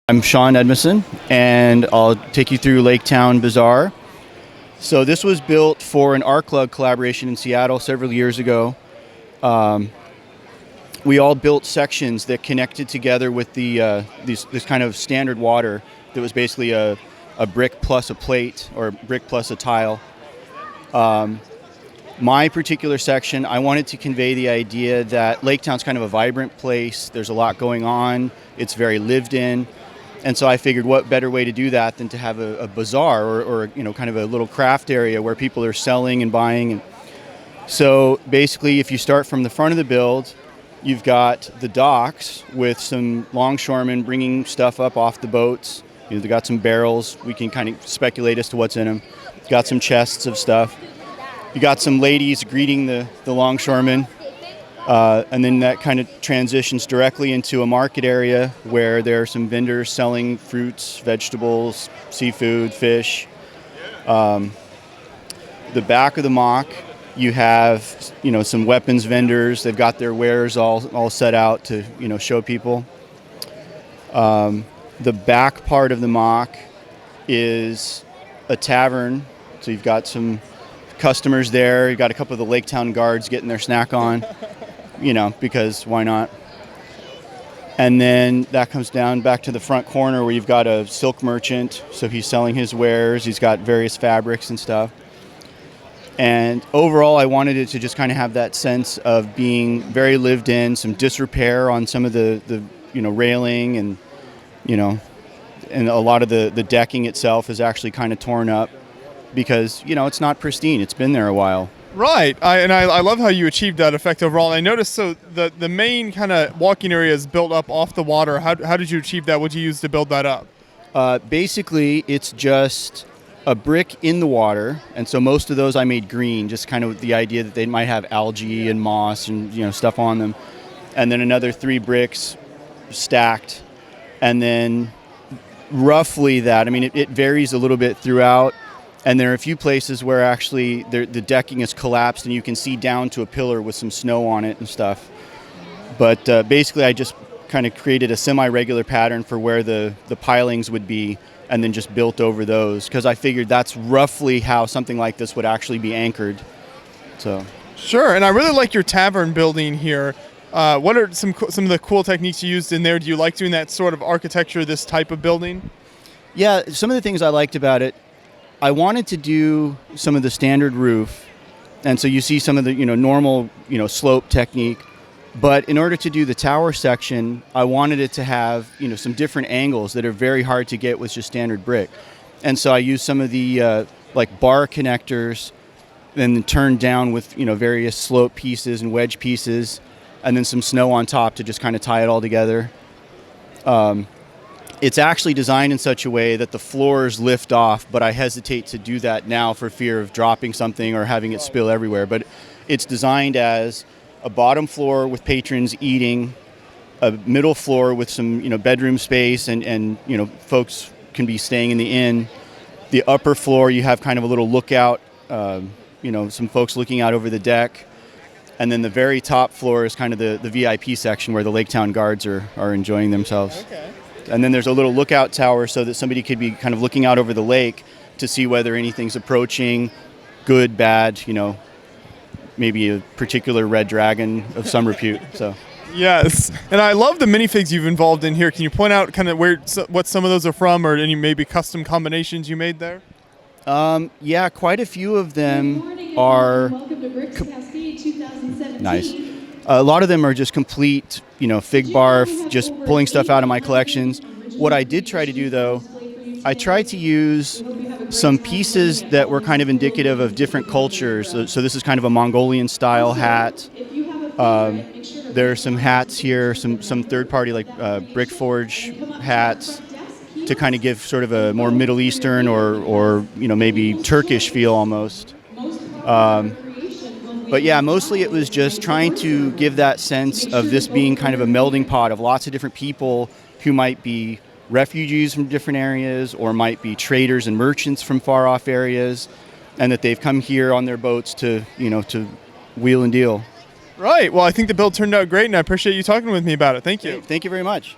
I'm Sean Edmison, and I'll take you through Lake-town Bazaar. So this was built for an art club collaboration in Seattle several years ago. We all built sections that connected together with this kind of standard water that was basically a brick plus a plate or a brick plus a tile. My particular section, I wanted to convey the idea that Lake-town's kind of a vibrant place. There's a lot going on. It's very lived in. And so I figured what better way to do that than to have a bazaar or kind of a little craft area where people are selling and buying. And so basically, if you start from the front of the build, you've got the docks with some longshoremen bringing stuff up off the boats. They've got some barrels. We can kind of speculate as to what's in them. Got some chests of stuff. You got some ladies greeting the longshoremen. And then that kind of transitions directly into a market area where there are some vendors selling fruits, vegetables, seafood, fish. The back of the mock, you have some weapons vendors. They've got their wares all set out to show people. The back part of the mock is a tavern, so you've got some customers there. You've got a couple of the Lake-town guards getting their snack on. Because why not? And then that comes down back to the front corner where you've got a silk merchant. So he's selling his wares. He's got various fabrics and stuff. And overall, I wanted it to just kind of have that sense of being very lived in, some disrepair on some of the railing and a lot of the decking itself is actually kind of torn up because, it's not pristine. It's been there a while. Right, I love how you achieved that effect overall. I noticed the main kind of walking area is built up off the water. How did you achieve that? What did you use to build that up? Basically, it's just a brick in the water, and so most of those I made green, just kind of with the idea that they might have algae and moss and stuff on them. And then another 3 bricks stacked, and then roughly that. I mean, it varies a little bit throughout. And there are a few places where actually the decking is collapsed and you can see down to a pillar with some snow on it and stuff. But basically I just kind of created a semi-regular pattern for where the pilings would be and then just built over those because I figured that's roughly how something like this would actually be anchored. So. Sure, and I really like your tavern building here. What are some of the cool techniques you used in there? Do you like doing that sort of architecture, this type of building? Yeah, some of the things I liked about it, I wanted to do some of the standard roof, and so you see some of the normal slope technique. But in order to do the tower section, I wanted it to have some different angles that are very hard to get with just standard brick. And so I used some of the like bar connectors, then turned down with various slope pieces and wedge pieces, and then some snow on top to just kind of tie it all together. It's actually designed in such a way that the floors lift off, but I hesitate to do that now for fear of dropping something or having it spill everywhere. But it's designed as a bottom floor with patrons eating, a middle floor with some bedroom space and folks can be staying in the inn. The upper floor you have kind of a little lookout, some folks looking out over the deck. And then the very top floor is kind of the VIP section where the Lake-town guards are enjoying themselves. Okay. And then there's a little lookout tower so that somebody could be kind of looking out over the lake to see whether anything's approaching, good, bad, maybe a particular red dragon of some repute. So. Yes, and I love the minifigs you've involved in here. Can you point out kind of what some of those are from or any maybe custom combinations you made there? Yeah, quite a few of them are... Welcome to Cascade 2017. Nice. A lot of them are just complete, fig barf, just pulling stuff out of my collections. What I did try to do, though, I tried to use some pieces that were kind of indicative of different cultures. So this is kind of a Mongolian style hat. There are some hats here, some third-party like brick forge hats to kind of give sort of a more Middle Eastern or maybe Turkish feel almost. But yeah, mostly it was just trying to give that sense of this being kind of a melding pot of lots of different people who might be refugees from different areas or might be traders and merchants from far off areas, and that they've come here on their boats to wheel and deal. Right. Well, I think the build turned out great, and I appreciate you talking with me about it. Thank you. Thank you very much.